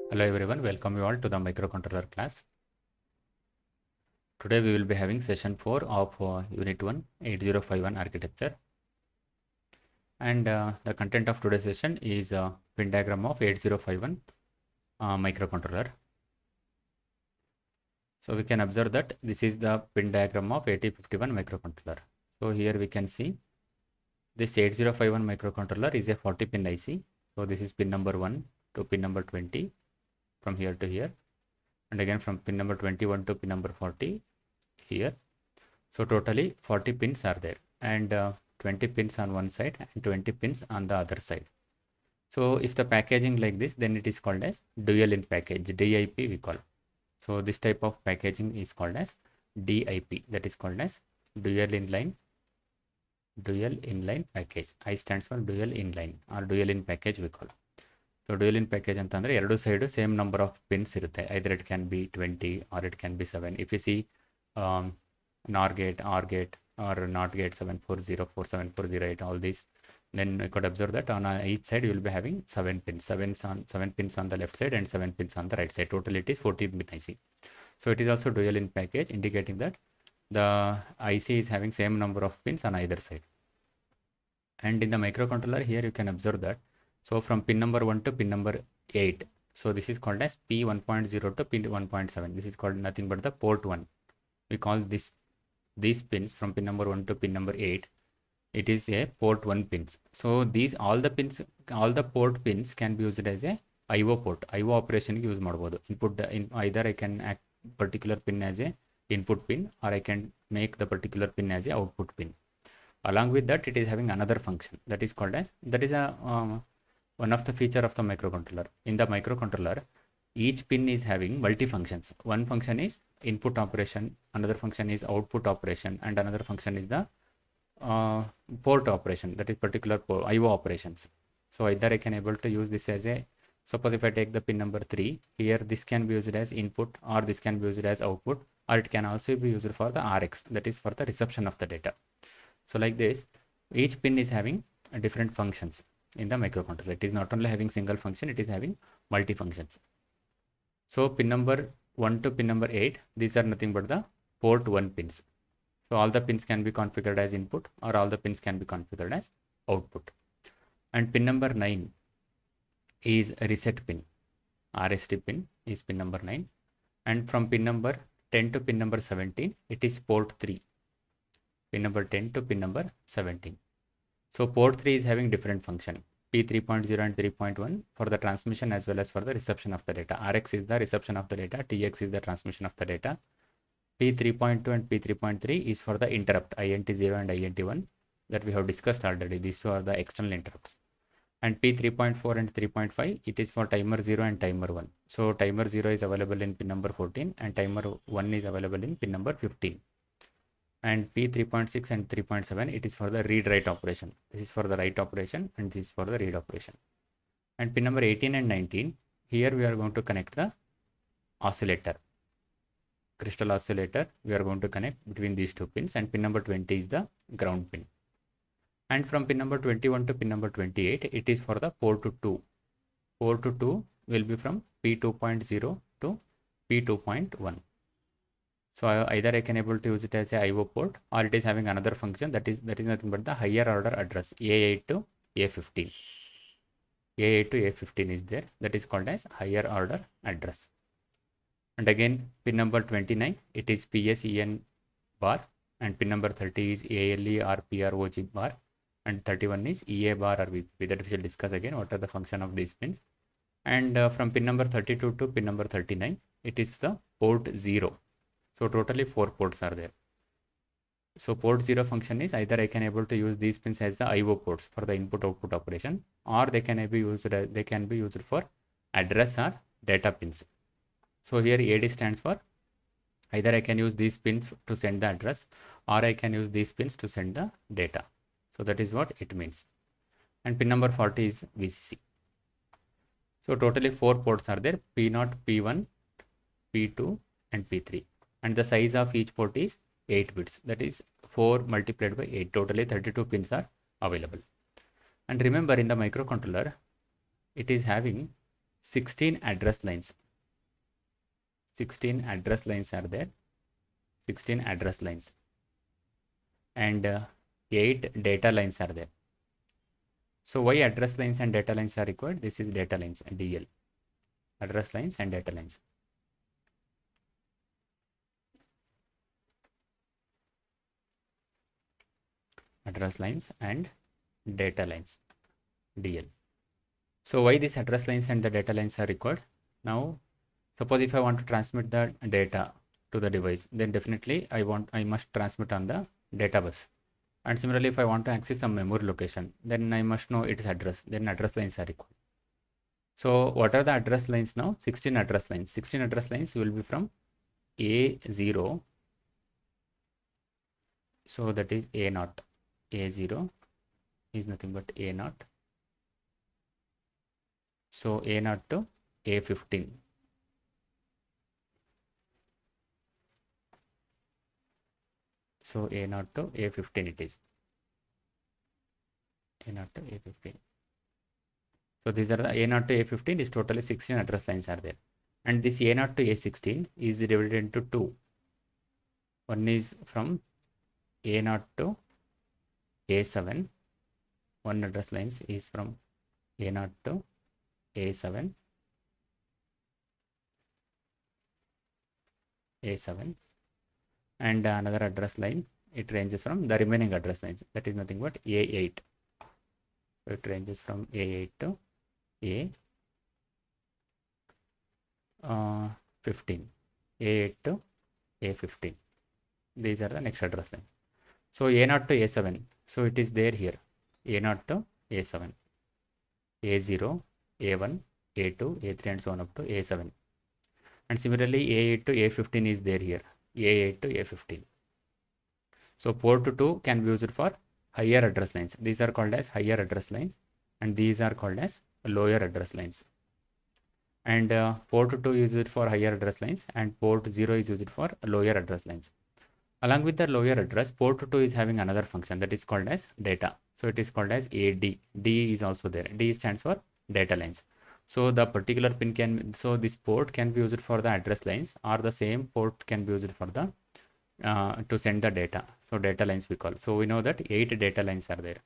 Hello everyone, welcome you all to the microcontroller class. Today we will be having session 4 of Unit 1 8051 architecture, and the content of today's session is pin diagram of 8051 microcontroller. So we can observe that this is the pin diagram of 8051 microcontroller. So here we can see this 8051 microcontroller is a 40 pin IC. So this is pin number 1 to pin number 20 from here to here, and again from pin number 21 to pin number 40 here. So totally 40 pins are there, and 20 pins on one side and 20 pins on the other side. So if the packaging like this, then it is called as dual in package, DIP we call. So this type of packaging is called as DIP, that is called as dual inline package. I stands for dual inline or dual in package we call. So dual in package ಅಂತಂದ್ರೆ ಎರಡು side same number of pins ಇರುತ್ತೆ. either it can be 20 or it can be 7. if you see NOR gate, OR gate, or NOT gate 7404, 7408, all these, then you could observe that on each side you will be having 7 pins, 7 pins on the left side and 7 pins on the right side. Total it is 40 pin IC. So it is also dual in package, indicating that the IC is having same number of pins on either side. And in the microcontroller here you can observe that, so from pin number 1 to pin number 8, so this is called as P1.0 to pin 1.7. this is called nothing but the port 1. We call these pins from pin number 1 to pin number 8, it is a port 1 pins. So these all the port pins can be used as a IO port. IO operation use ಮಾಡಬಹುದು. Input in either I can act particular pin as a input pin, or I can make the particular pin as a output pin. Along with that, it is having another function that is called as, that is a one of the feature of the microcontroller. In the microcontroller, each pin is having multi-functions. One function is input operation, another function is output operation, and another function is the port operation, that is particular IO operations. So either I can able to use this as a, suppose if I take the pin number 3, here this can be used as input, or this can be used as output, or it can also be used for the RX, that is for the reception of the data. So like this, each pin is having different functions in the microcontroller. It is not only having single function, it is having multi functions. So pin number 1 to pin number 8, these are nothing but the port 1 pins. So all the pins can be configured as input, or all the pins can be configured as output. And pin number 9 is a reset pin. RST pin is pin number 9. And from pin number 10 to pin number 17, it is port 3. Pin number 10 to pin number 17. So port 3 is having different function, P3.0 and 3.1 for the transmission as well as for the reception of the data. RX is the reception of the data, TX is the transmission of the data. P3.2 and P3.3 is for the interrupt, INT0 and INT1, that we have discussed already. These are the external interrupts. And P3.4 and 3.5, it is for timer 0 and timer 1. So timer 0 is available in pin number 14 and timer 1 is available in pin number 15. And P3.6 and 3.7, it is for the read-write operation. This is for the write operation and this is for the read operation. And pin number 18 and 19, here we are going to connect the oscillator, crystal oscillator. We are going to connect between these two pins, and pin number 20 is the ground pin. And from pin number 21 to pin number 28, it is for the port 2. Port 2 will be from P2.0 to P2.1. So either I can able to use it as a IO port, or it is having another function that is nothing but the higher order address, A8 to A15. A8 to A15 is there, that is called as higher order address. And again pin number 29, it is PSEN bar, and pin number 30 is ALE or PROG bar, and 31 is EA bar or VP. That we shall discuss again what are the function of these pins. And from pin number 32 to pin number 39, it is the port 0. So totally 4 ports are there. So port 0 function is either I can able to use these pins as the IO ports for the input output operation, or they can be used for address or data pins. So here AD stands for, either I can use these pins to send the address, or I can use these pins to send the data. So that is what it means. And pin number 40 is VCC. So totally 4 ports are there, P0, P1, P2 and P3. And the size of each port is 8 bits, that is 4 multiplied by 8. Totally 32 pins are available. And remember, in the microcontroller, it is having 16 address lines. 16 address lines are there. 16 address lines. And 8 data lines are there. So why address lines and data lines are required? This is data lines, DL. Address lines and data lines. Address lines and data lines, DL. So why these address lines and the data lines are required? Now, suppose if I want to transmit the data to the device, then definitely I must transmit on the data bus. And similarly, if I want to access some memory location, then I must know its address. Then address lines are required. So what are the address lines now? 16 address lines. 16 address lines will be from A0. So that is A0. A0 is nothing but A0. So A0 to A15. So A0 to A15 it is. A0 to A15. So these are the A0 to A15 is totally 16 address lines are there. And this A0 to A16 is divided into two. One is from A0 to A7. One address lines is from A0 to A7. A7. And another address line, it ranges from the remaining address lines. That is nothing but A8. So it ranges from A8 to A15. A8 to A15. These are the next address lines. So A0 to A7. So it is there here. A0 to A7. A0, A1, A2, A3 and so on up to A7. And similarly A8 to A15 is there here. A8 to A15. So port 2 can be used for higher address lines. These are called as higher address lines and these are called as lower address lines. And port 2 is used for higher address lines and port 0 is used for lower address lines. Along with the lower address, port 2 is having another function that is called as data. So it is called as AD. D is also there. D stands for data lines. So the particular pin can, so this port can be used for the address lines or the same port can be used for the to send the data. So data lines we call. So we know that 8 data lines are there.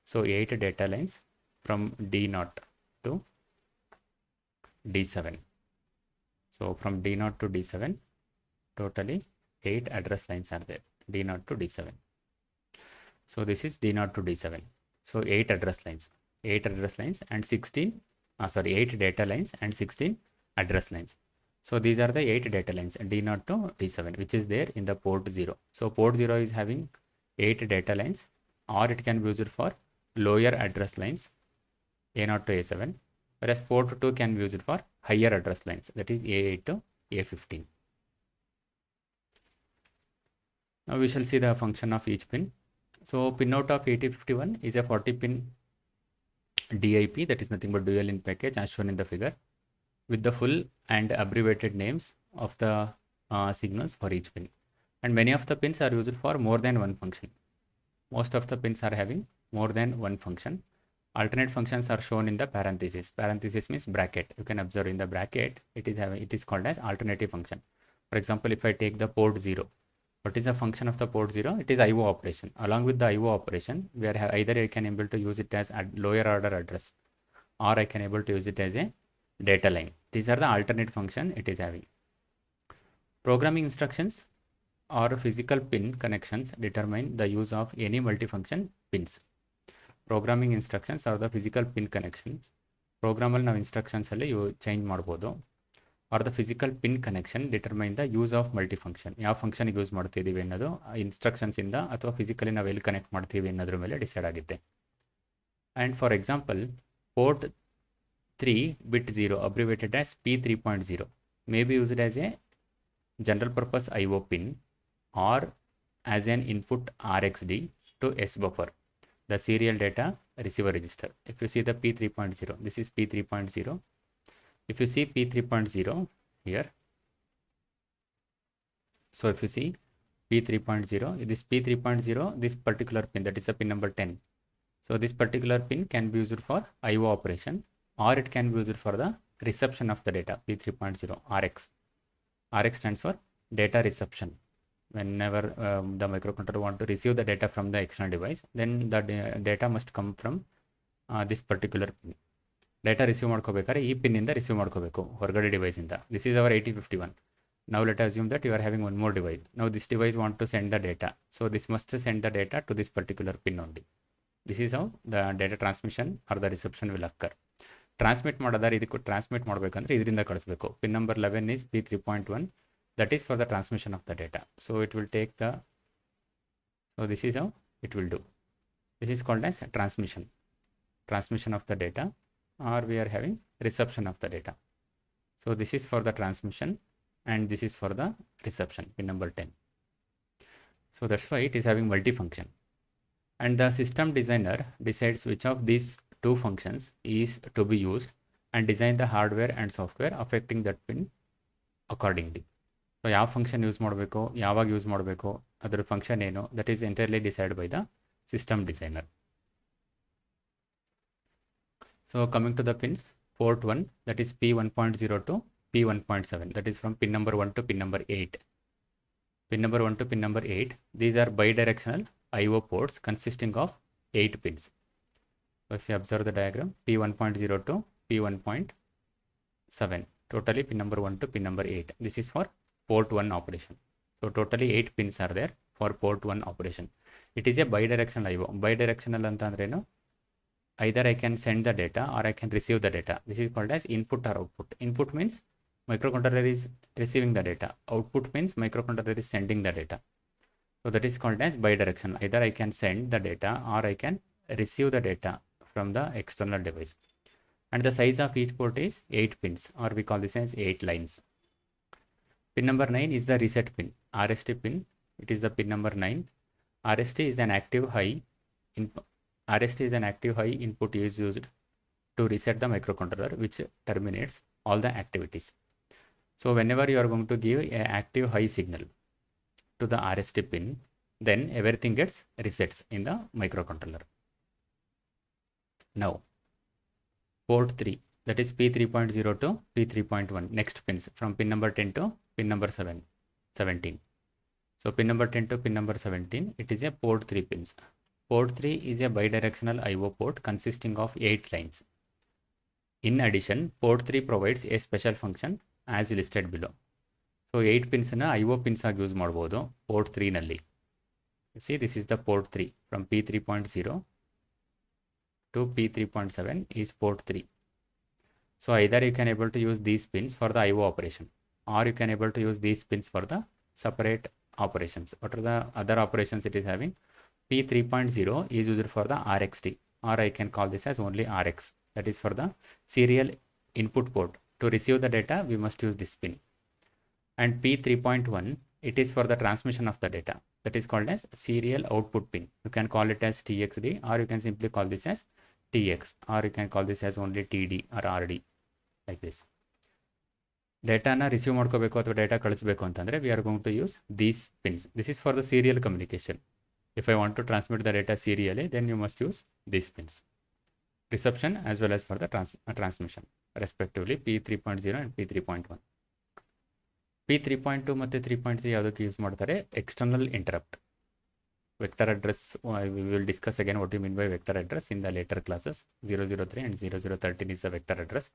So 8 data lines from D0 to D7. So from D0 to D7, totally 8 address lines are there. D0 to D7. So this is D0 to D7. So 8 address lines. 8 address lines and 8 data lines and 16 address lines. So these are the 8 data lines D0 to D7 which is there in the port 0. So port 0 is having 8 data lines or it can be used for lower address lines A0 to A7, whereas port 2 can be used for higher address lines that is A8 to A15. Now we shall see the function of each pin. So pin out of 8051 is a 40 pin DIP that is nothing but dual in package as shown in the figure with the full and abbreviated names of the signals for each pin. And many of the pins are used for more than one function. Most of the pins are having more than one function. Alternate functions are shown in the parenthesis. Parenthesis means bracket. You can observe in the bracket it is called as alternative function. For example, if I take the port 0, what is the function of the port 0? It is IO operation. Along with the IO operation, where either I can able to use it as a lower order address or I can able to use it as a data line. These are the alternate function it is having. Programming instructions or physical pin connections determine the use of any multifunction pins. Programming instructions or the physical pin connections. Programmಲ್ಲಿ ನಾವು instructions ಅಲ್ಲಿ change ಮಾಡಬಹುದು. Or the physical pin connection determine the use of multifunction. ಯಾವ function use ಮಾಡ್ತಿದ್ದೀವಿ ಅನ್ನೋದು instructions ಇಂದ ಅಥವಾ physically ನಾವು ಎಲ್ಲಿ ಕನೆಕ್ಟ್ ಮಾಡ್ತೀವಿ ಅನ್ನೋದ್ರ ಮೇಲೆ ಡಿಸೈಡ್ ಆಗುತ್ತೆ. And for example port 3 bit 0 abbreviated as P3.0 may be used as a general purpose IO pin or as an input RxD to S buffer, the serial data receiver register. If you see the P3.0, this is P3.0. If you see P3.0 here, so if you see P3.0, this P3.0, this particular pin, that is the pin number 10. So this particular pin can be used for IO operation or it can be used for the reception of the data, P3.0, RX. RX stands for data reception. Whenever the microcontroller want to receive the data from the external device, then the data must come from this particular pin. Data receive ಮಾಡ್ಕೋಬೇಕಾದ್ರೆ ಈ pin ಇಂದ receive ಮಾಡ್ಕೋಬೇಕು ಹೊರಗಡೆ device ಇಂದ. This is our 8051. Now let us assume that you are having one more device. Now this device want to send the data. So this must send the data to this particular pin only. This is how the data transmission or the reception will occur. Transmit ಮಾಡೋದಾದ್ರೆ ಇದಕ್ಕೆ transmit ಮಾಡಬೇಕಂದ್ರೆ ಇದರಿಂದ ಕಳಿಸಬೇಕು. Pin number 11 is P3.1. That is for the transmission of the data. So it will take the, so this is how it will do. This is called as transmission of the data, or we are having reception of the data. So this is for the transmission and this is for the reception, pin number 10. So that's why it is having multifunction. And the system designer decides which of these two functions is to be used and design the hardware and software affecting that pin accordingly. So ಯಾವ function use ಮಾಡಬೇಕು, ಯಾವಾಗ use ಮಾಡಬೇಕು, ಅದರ function ಏನು, that is entirely decide by the system designer. So coming to the pins, port 1, that is P1.0 to P1.7, that is from pin number 1 to pin number 8. Pin number 1 to pin number 8, these are bidirectional IO ports consisting of 8 pins. So if you observe the diagram, P1.0 to P1.7, totally pin number 1 to pin number 8. This is for port 1 operation. So totally 8 pins are there for port 1 operation. It is a bidirectional IO. Bidirectional anta andrenu, either I can send the data or I can receive the data. This is called as input or output. Input means microcontroller is receiving the data. Output means microcontroller is sending the data. So that is called as bidirectional. Either I can send the data or I can receive the data from the external device. And the size of each port is 8 pins, or we call this as 8 lines. Pin number 9 is the reset pin, RST pin. It is the pin number 9. RST is an active high input is used to reset the microcontroller, which terminates all the activities. So whenever you are going to give an active high signal to the RST pin, then everything gets resets in the microcontroller. Now port 3, that is P3.0 to P3.1, next pins from pin number 10 to pin number 17. So pin number 10 to pin number 17, it is a port 3 pins. Port 3 is a bidirectional IO port consisting of 8 lines. In addition, port 3 provides a special function as listed below. So 8 pins na IO pins ಆಗಿ use ಮಾಡಬಹುದು port 3 ನಲ್ಲಿ. You see, this is the port 3 from P3.0 to P3.7 is port 3. So either you can able to use these pins for the IO operation, or you can able to use these pins for the separate operations. What are the other operations it is having? P3.0 is used for the RXT, or I can call this as only RX. That is for the serial input port. To receive the data, we must use this pin. And P3.1, it is for the transmission of the data. That is called as serial output pin. You can call it as TXD, or you can simply call this as TX, or you can call this as only TD or RD, like this. Data na receive ಮಾಡ್ಕೋಬೇಕು ಅಥವಾ data ಕಳಿಸಬೇಕು ಅಂತಂದ್ರೆ we are going to use these pins. This is for the serial communication. If I want to transmit the data serially, then you must use these pins. Reception as well as for the transmission, respectively P3.0 and P3.1. P3.2 ಮತ್ತು 3.3 ಯಾವುದಕ್ಕೆ use ಮಾಡ್ತಾರೆ? External interrupt. Vector address, we will discuss again what you mean by vector address in the later classes. 003 and 0013 is the vector address.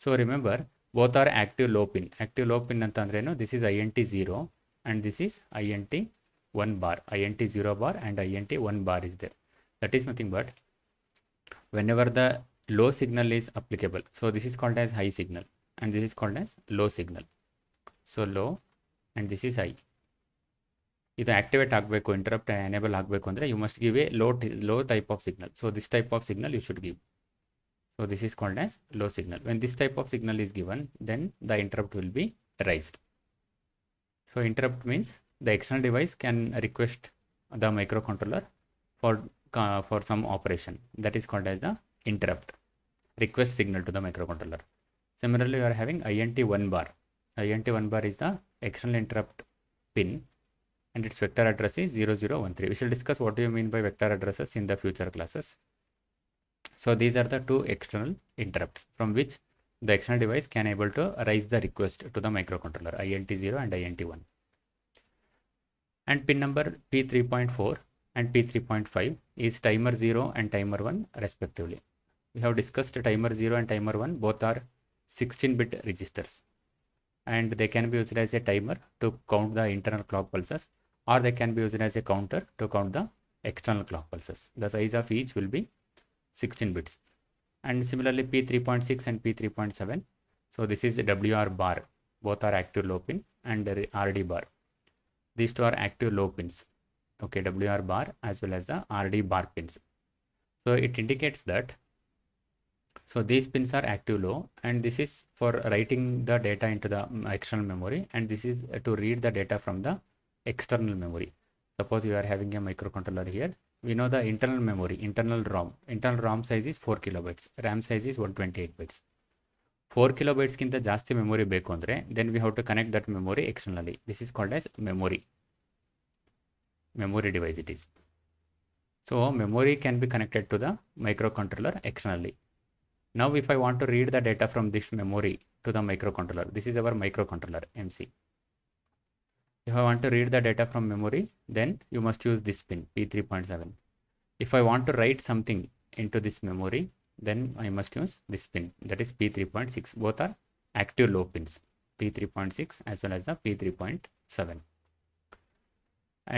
So remember, both are active low pin. Active low pin ಅಂತ ಅಂದ್ರೇನು? This is INT 0 and this is INT 1 bar. INT 0 bar and INT 1 bar is there. That is nothing but whenever the low signal is applicable. So this is called as high signal and this is called as low signal. So low and this is high. ಇದು activate ಆಗಬೇಕು, interrupt enable ಆಗಬೇಕು ಅಂದರೆ you must give a low type of signal. So this type of signal you should give. So this is called as low signal. When this type of signal is given, then the interrupt will be raised. So interrupt means the external device can request the microcontroller for some operation. That is called as the interrupt, request signal to the microcontroller. Similarly, you are having INT 1 bar. INT 1 bar is the external interrupt pin and its vector address is 0013. We shall discuss what do you mean by vector addresses in the future classes. So these are the two external interrupts from which the external device can able to raise the request to the microcontroller INT0 and INT1. And pin number P3.4 and P3.5 is timer 0 and timer 1 respectively. We have discussed timer 0 and timer 1, both are 16-bit registers, and they can be used as a timer to count the internal clock pulses, or they can be used as a counter to count the external clock pulses. The size of each will be 16 bits. And similarly P3.6 and P3.7, so this is WR bar, both are active low pin, and RD bar. These two are active low pins, okay, WR bar as well as the RD bar pins. So it indicates that, so these pins are active low, and this is for writing the data into the external memory, and this is to read the data from the external memory. Suppose you are having a microcontroller here. We know the internal memory, internal ROM size is 4 kilobytes, RAM size is 128 bits. 4 kilobytes ಗಿಂತ ಜಾಸ್ತಿ memory ಬೇಕು ಅಂದ್ರೆ then we have to connect that memory externally. This is called as memory device it is. So memory can be connected to the microcontroller externally. Now if I want to read the data from this memory to the microcontroller, this is our microcontroller MC. If I want to read the data from memory, then you must use this pin P3.7. If I want to write something into this memory, then I must use this pin, that is P3.6. Both are active low pins, P3.6 as well as the P3.7.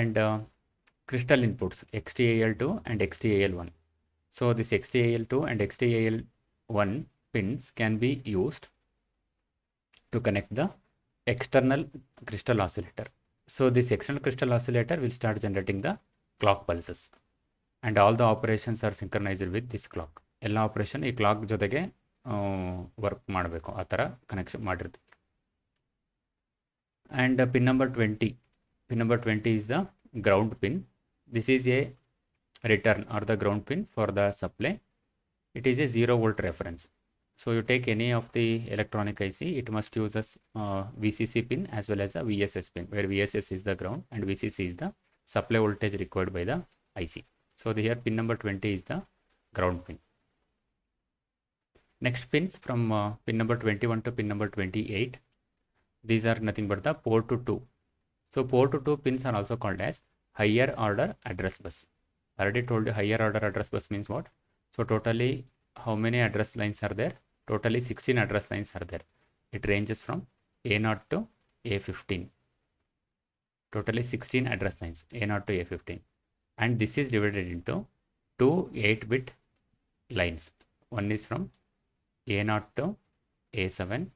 And crystal inputs XTAL2 and XTAL1. So this XTAL2 and XTAL1 pins can be used to connect the external crystal oscillator. So this external crystal oscillator will start generating the clock pulses, and all the operations are synchronized with this clock. ಎಲ್ಲ operation ಈ clock ಜೊತೆಗೆ work ಮಾಡಬೇಕು, ಆ ಥರ connection ಮಾಡಿರ್ತೀವಿ. And pin number 20 is the ground pin. This is a return or the ground pin for the supply. It is a 0 volt reference. So you take any of the electronic IC, it must use as VCC pin as well as the VSS pin, where VSS is the ground and VCC is the supply voltage required by the IC. So here pin number 20 is the ground pin. Next pins from pin number 21 to pin number 28, these are nothing but the port to 2. So port to 2 pins are also called as higher order address bus. I already told you higher order address bus means what. So totally how many address lines are there? Totally 16 address lines are there. It ranges from A0 to A15. Totally 16 address lines, A0 to A15. And this is divided into two 8-bit lines. One is from A0 to A7,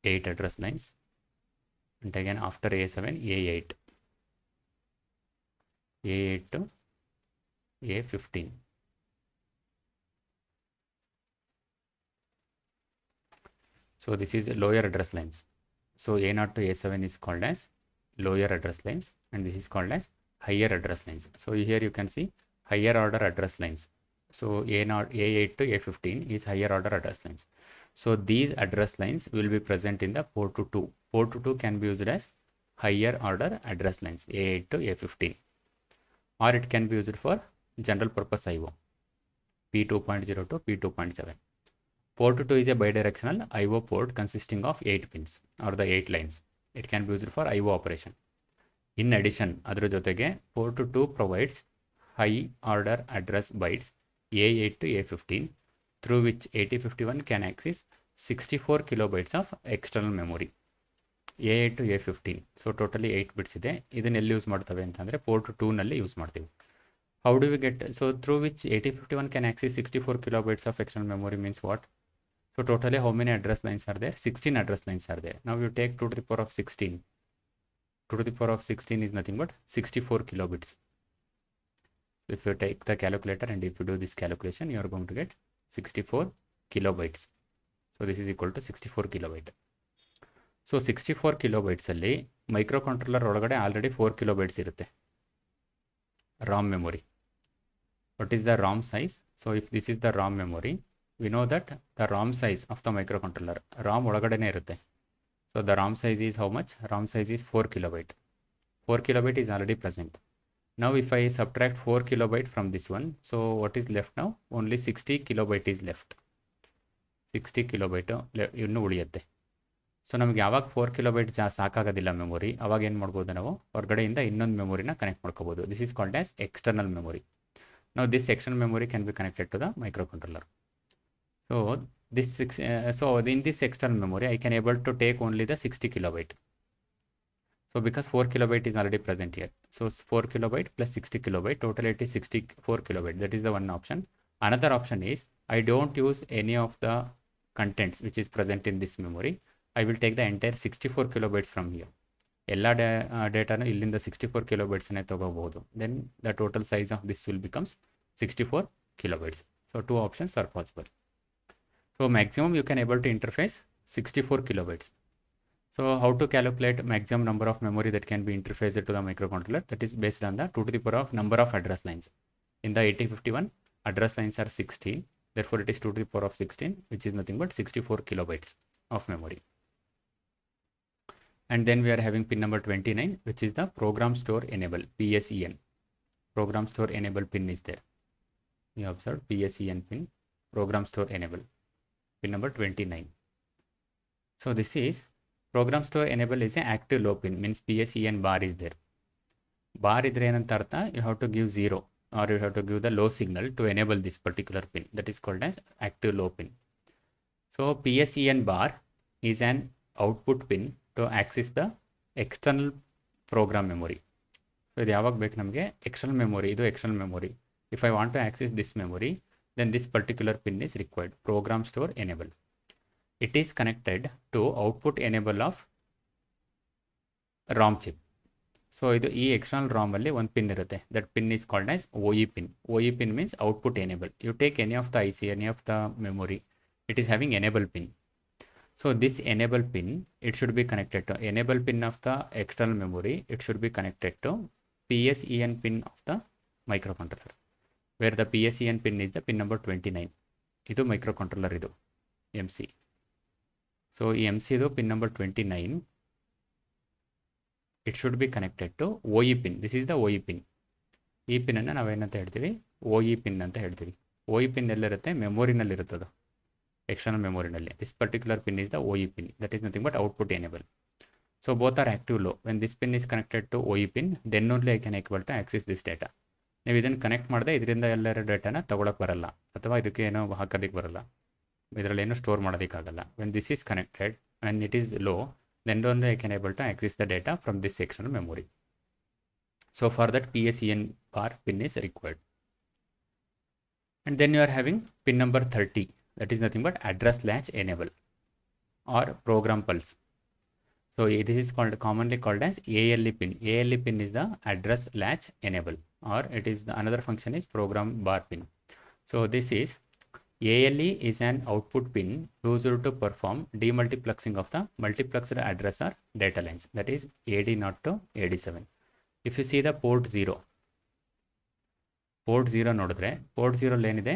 8 address lines. And again after A7, A8. A8 to A15. So this is lower address lines. So A0 to A7 is called as lower address lines, and this is called as higher address lines. So here you can see higher order address lines. So A0, A8 to A15 is higher order address lines. So these address lines will be present in the port to 2. Port to 2 can be used as higher order address lines, A8 to A15. Or it can be used for general purpose IO, P2.0 to P2.7. Port 2 is a bidirectional IO port consisting of 8 pins or the 8 lines. It can be used for IO operation. In addition, adra jotege port 2 provides high order address bytes A8 to A15, through which 8051 can access 64 kilobytes of external memory. A8 to A15. So totally 8 bits ide. Idನ್ನ ಎಲ್ಲಿ use ಮಾಡ್ತವೆ ಅಂತಂದ್ರೆ port 2 ನಲ್ಲಿ use ಮಾಡ್ತೀವಿ. How do we get? So through which 8051 can access 64 kilobytes of external memory means what? So totally how many address lines are there? 16 address lines are there. Now you take 2 to the power of 16. 2 to the power of 16 is nothing but 64 kilobits. So if you take the calculator and if you do this calculation, you are going to get 64 kilobytes. So this is equal to 64 kilobyte. So 64 kilobytes alli microcontroller ಒಳಗಡೆ already 4 kilobytes ಇರುತ್ತೆ. ROM memory. What is the ROM size? So if this is the ROM memory, we know that the ROM size of the microcontroller, ROM ಒಳಗಡೆನೇ ಇರುತ್ತೆ. So the ROM size is how much? ROM size is 4 kilobyte. 4 kilobyte is already present. Now if I subtract 4 kilobyte from this one, so what is left now? Only 60 kilobyte is left. 60 ಕಿಲೋಬೈಟು ಇನ್ನೂ ಉಳಿಯುತ್ತೆ. So ನಮಗೆ ಯಾವಾಗ 4 kilobyte ಸಾಕಾಗೋದಿಲ್ಲ memory, ಅವಾಗ ಏನು ಮಾಡ್ಬೋದು, ನಾವು ಹೊರಗಡೆಯಿಂದ ಇನ್ನೊಂದು ಮೆಮೊರಿನ ಕನೆಕ್ಟ್ ಮಾಡ್ಕೋಬೋದು. This is called as external memory. Now this external memory can be connected to the microcontroller. So in this external memory I can able to take only the 60 kilobyte. So because 4 kilobyte is already present here, so 4 kilobyte plus 60 kilobyte, total it is 64 kilobyte. That is the one option. Another option is I don't use any of the contents which is present in this memory. I will take the entire 64 kilobytes from here. ಎಲ್ಲ ಡೇಟಾನು ಇಲ್ಲಿಂದ 64 ಕಿಲೋಬೈಟ್ಸನ್ನೇ ತೊಗೋಬಹುದು. Then the total size of this will becomes 64 kilobytes. So 2 options are possible. So maximum you can able to interface 64 kilobytes. So how to calculate maximum number of memory that can be interfaced to the microcontroller? That is based on the 2 to the power of number of address lines. In the 8051 address lines are 16, therefore it is 2 to the power of 16, which is nothing but 64 kilobytes of memory. And then we are having pin number 29, which is the program store enable, PSEN. Program store enable pin is there. You observe PSEN pin, program store enable, pin number 29. So this is program store enable is an active low pin, means PSEN bar is there. Bar idre enanta artha, you have to give 0 or you have to give the low signal to enable this particular pin. That is called as active low pin. So PSEN bar is an output pin to access the external program memory. So ಇದು ಯಾವಾಗ ಬೇಕು ನಮಗೆ, external memory, ಇದು external memory. If I want to access this memory, then this particular pin is required, program store enable. It is connected to output enable of ROM chip. So ಇದು ಈ external ROM ಅಲ್ಲಿ ಒಂದು pin ಇರುತ್ತೆ, that pin is called as OE pin. OE pin means output enable. You take any of the IC, any of the memory, it is having enable pin. So this enable pin, it should be connected to enable pin of the external memory. It should be connected to PSEN pin of the microcontroller, where the PSEN pin is the pin number 29. Idu microcontroller idu MC. So MC idu pin number 29. It should be connected to OE pin. This is the OE pin. ಈ pin ಅನ್ನು ನಾವು ಏನಂತ ಹೇಳ್ತೀವಿ, OE pin ಅಂತ ಹೇಳ್ತೀವಿ. OE pin ಎಲ್ಲಿರುತ್ತೆ, ಮೆಮೊರಿನಲ್ಲಿ ಇರುತ್ತದೆ, external memory nalli. This particular pin is the OE pin, that is nothing but output enable. So both are active low. When this pin is connected to OE pin, then only I can able to access this data. ನೀವು ಇದನ್ನು connect ಮಾಡಿದೆ ಇದರಿಂದ ಎಲ್ಲರ ಡೇಟಾನ ತಗೊಳಕ್ಕೆ ಬರಲ್ಲ, ಅಥವಾ ಇದಕ್ಕೆ ಏನೋ ಹಾಕೋದಕ್ಕೆ ಬರಲ್ಲ, ಇದರಲ್ಲಿ ಏನೋ ಸ್ಟೋರ್ ಮಾಡೋದಕ್ಕಾಗಲ್ಲ. When this is connected when it is low, then only I can able to access the data from this external memory. So for that PSEN bar pin is required. And then you are having pin number 30. That is nothing but address latch enable or program pulse. So this is commonly called as ALE pin. ALE pin is the address latch enable, or it is another function is program bar pin. So this is ALE is an output pin used to perform demultiplexing of the multiplexed address or data lines, that is AD0 to AD7. If you see the port 0 ನೋಡಿದ್ರೆ port 0 ಅಲ್ಲಿ ಏನಿದೆ,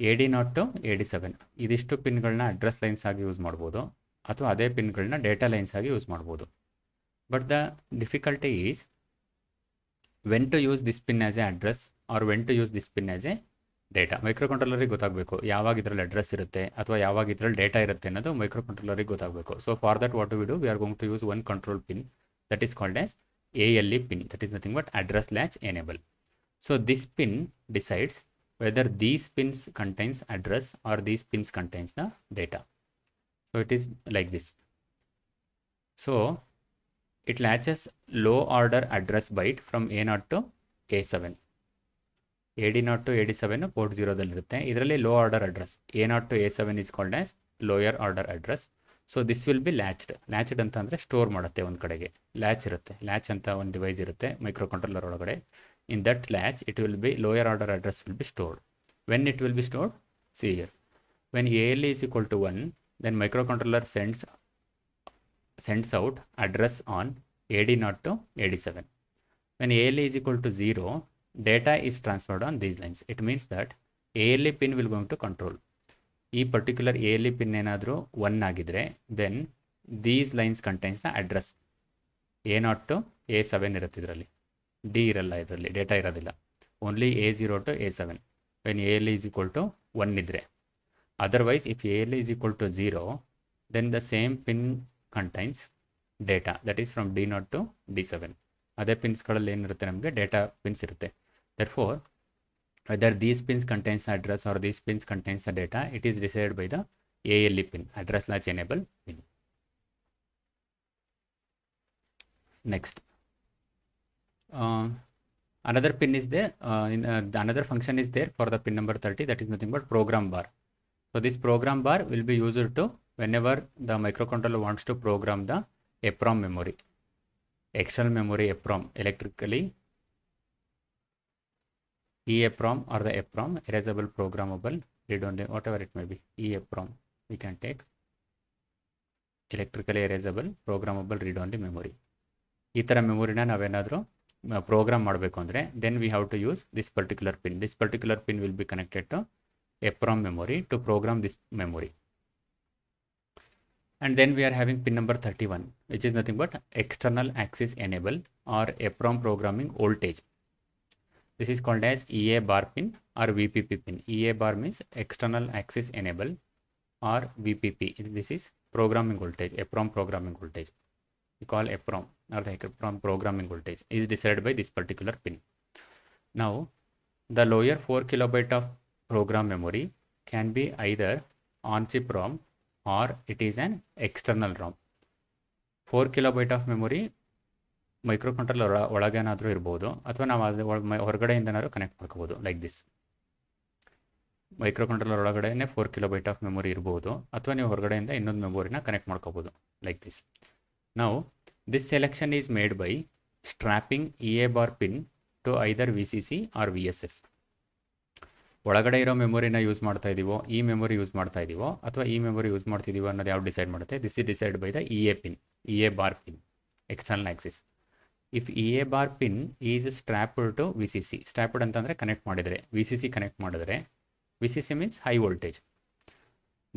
AD0 to AD7 ಇದಿಷ್ಟು ಪಿನ್ಗಳನ್ನ address lines ಆಗಿ use ಮಾಡ್ಬೋದು, ಅಥವಾ ಅದೇ ಪಿನ್ಗಳನ್ನ ಡೇಟಾ ಲೈನ್ಸ್ ಆಗಿ ಯೂಸ್ ಮಾಡ್ಬೋದು. But the difficulty is when to use this pin as a address or when to use this pin as a data. ಮೈಕ್ರೋಕಂಟ್ರೋಲರಿಗೆ ಗೊತ್ತಾಗಬೇಕು ಯಾವಾಗ ಇದರಲ್ಲಿ ಅಡ್ರೆಸ್ ಇರುತ್ತೆ ಅಥವಾ ಯಾವಾಗ ಇದರಲ್ಲಿ ಡೇಟಾ ಇರುತ್ತೆ ಅನ್ನೋದು ಮೈಕ್ರೋಕಂಟ್ರೋಲರಿಗೆ ಗೊತ್ತಾಗಬೇಕು. So for that what we do, we are going to use one control pin that is called as ALE pin, that is nothing but address latch enable. So this pin decides whether these pins contains address or these pins contains the data. So it is like this. So it latches low order address byte from A0 to A7. AD0 to AD7 port 0 ದಲ್ಲಿರುತ್ತೆ. ಇದರಲ್ಲಿ low order address A0 to A7 is called as lower order address. So this will be latched ಅಂತ ಅಂದರೆ store ಮಾಡುತ್ತೆ ಒಂದು ಕಡೆಗೆ. Latch ಇರುತ್ತೆ, latch ಅಂತ ಒಂದು ಡಿವೈಸ್ ಇರುತ್ತೆ ಮೈಕ್ರೋ ಕಂಟ್ರೋಲರ್ ಒಳಗಡೆ. In that latch it will be lower order address will be stored. When it will be stored, see here, when ALE is equal to 1, then microcontroller sends out address on AD0 to AD7. When ALE is equal to 0, data is transferred on these lines. It means that ALE pin will going to control. ಈ particular ALE pin ಏನಾದರೂ 1 ಆಗಿದ್ರೆ then these lines contains the address. A0 to A7 ಇರುತ್ತೆ, ಇದರಲ್ಲಿ D ಇರಲ್ಲ, ಇದರಲ್ಲಿ data ಇರೋದಿಲ್ಲ, only A0 to A7. When ALE is equal to 1 ಇದ್ದರೆ Otherwise, if ALE is equal to 0, then the same pin contains data, that is from D0 to D7. ಅದೇ ಪಿನ್ಸ್ಗಳಲ್ಲಿ ಏನಿರುತ್ತೆ, ನಮಗೆ data pins ಇರುತ್ತೆ. Therefore, whether these pins contains the address or these pins contains the data, it is decided by the ALE pin, address latch enable pin. Next, another pin is there, another function is there for the pin number 30, that is nothing but program bar. So this program bar will be used to whenever the microcontroller wants to program the EPROM memory, external memory EPROM, electrically EEPROM or the EPROM, erasable programmable read only, whatever it may be. EEPROM we can take, electrically erasable programmable read only memory. ಈ ಥರ ಮೆಮೊರಿನ ನಾವೇನಾದರೂ program ಮಾಡಬೇಕು ಅಂದರೆ then we have to use this particular pin. This particular pin will be connected to EPROM memory to program this memory. And then we are having pin number 31, which is nothing but external access enable or EPROM programming voltage. This is called as EA bar pin or VPP pin. EA bar means external access enable or VPP. This is programming voltage, EPROM programming voltage. We call EPROM or the EPROM programming voltage is decided by this particular pin. Now, the lower 4 kilobyte of program memory can be either on-chip ROM or it is an external ROM. 4 kilobyte of memory microcontroller ಒಳಗೇನಾದರೂ ಇರ್ಬೋದು, ಅಥವಾ ನಾವು ಅದು ಹೊರಗಡೆಯಿಂದನಾದರೂ connect ಮಾಡ್ಕೋಬೋದು. Like this, microcontroller ಒಳಗಡೆನೇ 4 kilobyte of memory ಇರ್ಬೋದು, ಅಥವಾ ನೀವು ಹೊರಗಡೆಯಿಂದ ಇನ್ನೊಂದು ಮೆಮೊರಿನ ಕನೆಕ್ಟ್ ಮಾಡ್ಕೋಬೋದು ಲೈಕ್ ದಿಸ್. ನಾವು this selection is made by strapping EA bar pin to either VCC or VSS. ಒಳಗಡೆ ಇರೋ ಮೆಮೊರಿನ ಯೂಸ್ ಮಾಡ್ತಾ ಇದೀವೋ, ಈ ಮೆಮೊರಿ ಯೂಸ್ ಮಾಡ್ತಾ ಇದೀವೋ, ಅಥವಾ ಈ ಮೆಮೊರಿ ಯೂಸ್ ಮಾಡ್ತಿದೀವೋ ಅನ್ನೋದು ಯಾವ್ದು ಡಿಸೈಡ್ ಮಾಡುತ್ತೆ? This is decide by the EA pin, EA bar pin, external access. If EA bar pin is strapped to VCC, strapped ಅಂತಂದರೆ ಕನೆಕ್ಟ್ ಮಾಡಿದರೆ, VCC ಕನೆಕ್ಟ್ ಮಾಡಿದ್ರೆ, VCC means high voltage,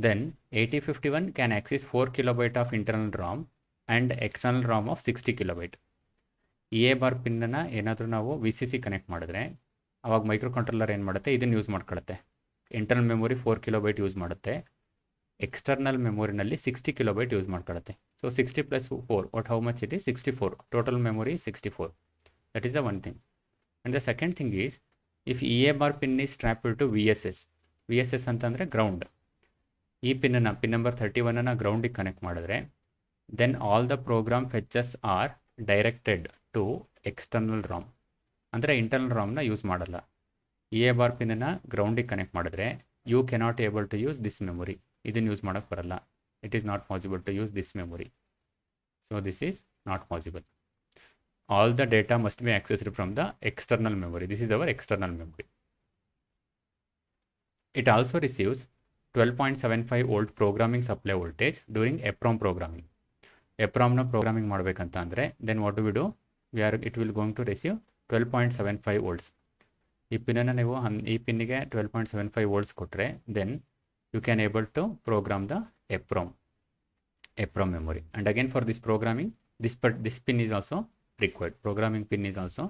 then 8051 can access 4 kilobyte of internal RAM and external RAM of 60 kilobyte. EA bar ಪಿನ್ನನ್ನು ಏನಾದರೂ ನಾವು VCC connect ಮಾಡಿದ್ರೆ, ಅವಾಗ microcontroller ಏನು ಮಾಡುತ್ತೆ, ಇದನ್ನು ಯೂಸ್ ಮಾಡ್ಕೊಳುತ್ತೆ. ಇಂಟರ್ನಲ್ ಮೆಮೊರಿ 4 kilobyte ಯೂಸ್ ಮಾಡುತ್ತೆ, ಎಕ್ಸ್ಟರ್ನಲ್ ಮೆಮೊರಿನಲ್ಲಿ 60 kilobyte ಯೂಸ್ ಮಾಡ್ಕೊಳುತ್ತೆ. So 60 + 4, what how much it is? 64. Total memory is 64. That is the one thing. And the second thing is, if EA bar pin is strapped to VSS, VSS ಅಂತಂದರೆ ground, ಈ ಪಿನ್ನನ್ನು pin number 31 ಗ್ರೌಂಡಿಗೆ connect ಮಾಡಿದ್ರೆ, then all the program fetches are directed to external ROM. ಅಂದರೆ internal ರಾಮ್ನ use ಮಾಡಲ್ಲ. EA bar ಪಿನ್ನನ್ನು ಗ್ರೌಂಡಿಗೆ connect ಮಾಡಿದ್ರೆ, you cannot able to use this memory, ಇದನ್ನು ಯೂಸ್ ಮಾಡೋಕ್ಕೆ ಬರಲ್ಲ. It is not possible to use this memory. So this is not possible. All the data must be accessed from the external memory. This is our external memory. It also receives 12.75 volt programming supply voltage during EPROM programming. EPROM na programming ಮಾಡಬೇಕಂತ ಅಂದರೆ, then what do we do? It will going to receive 12.75 volts. ಈ ಪಿನ್ನನ್ನು ನೀವು ಈ ಪಿನ್ನಿಗೆ 12.75 volts ಕೊಟ್ಟರೆ, then you can able to program the EPROM memory. And again, for this programming, this pin is also required. Programming pin is also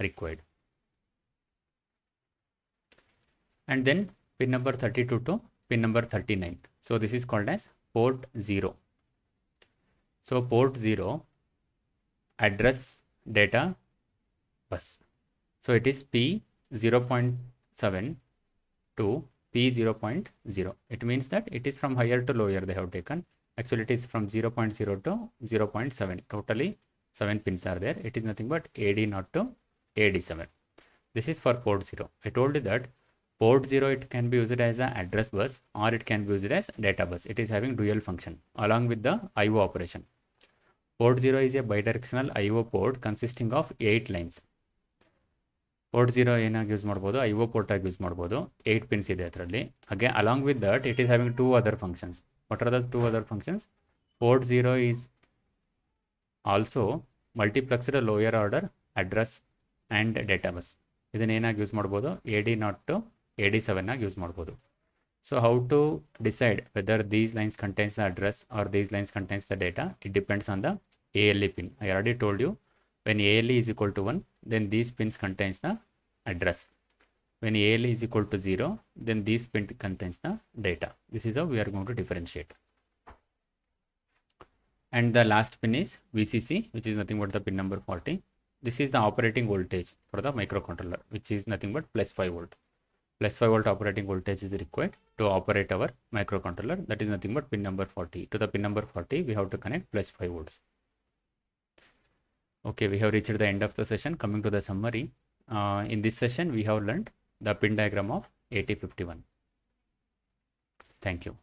required. And then pin number 32 to pin number 39. So this is called as port 0. So port 0 address data bus. So it is P0.7 to P0.0. It means that it is from higher to lower they have taken. Actually, it is from 0.0 to 0.7. Totally 7 pins are there. It is nothing but AD0 to AD7. This is for port 0. I told you that port 0, it can be used as an address bus or it can be used as data bus. It is having dual function along with the IO operation. Port 0 is a bidirectional IO port consisting of 8 lines. Port 0 ಏನಾಗಿ use ಮಾಡ್ಬೋದು, IO port ಆಗಿ use ಮಾಡ್ಬೋದು. 8 pins ಇದೆ ಅದರಲ್ಲಿ. ಹಾಗೆ along with that it is having 2 other functions. What are the 2 other functions? Port 0 is also multiplexed lower order address and data bus. ಇದನ್ನ ಏನಾಗಿ use ಮಾಡ್ಬೋದು, AD0 to AD7 ಆಗಿ use ಮಾಡ್ಬೋದು. So how to decide whether these lines contains the address or these lines contains the data? It depends on the ALE pin. I already told you, when ALE is equal to 1, then these pins contains the address. When AL is equal to 0, then this pin contains the data. This is how we are going to differentiate. And the last pin is VCC, which is nothing but the pin number 40. This is the operating voltage for the microcontroller, which is nothing but plus 5 volt. Plus 5 volt operating voltage is required to operate our microcontroller. That is nothing but pin number 40. To the pin number 40, we have to connect plus 5 volts. Okay, we have reached the end of the session. Coming to the summary, in this session, we have learned the pin diagram of AT51. Thank you.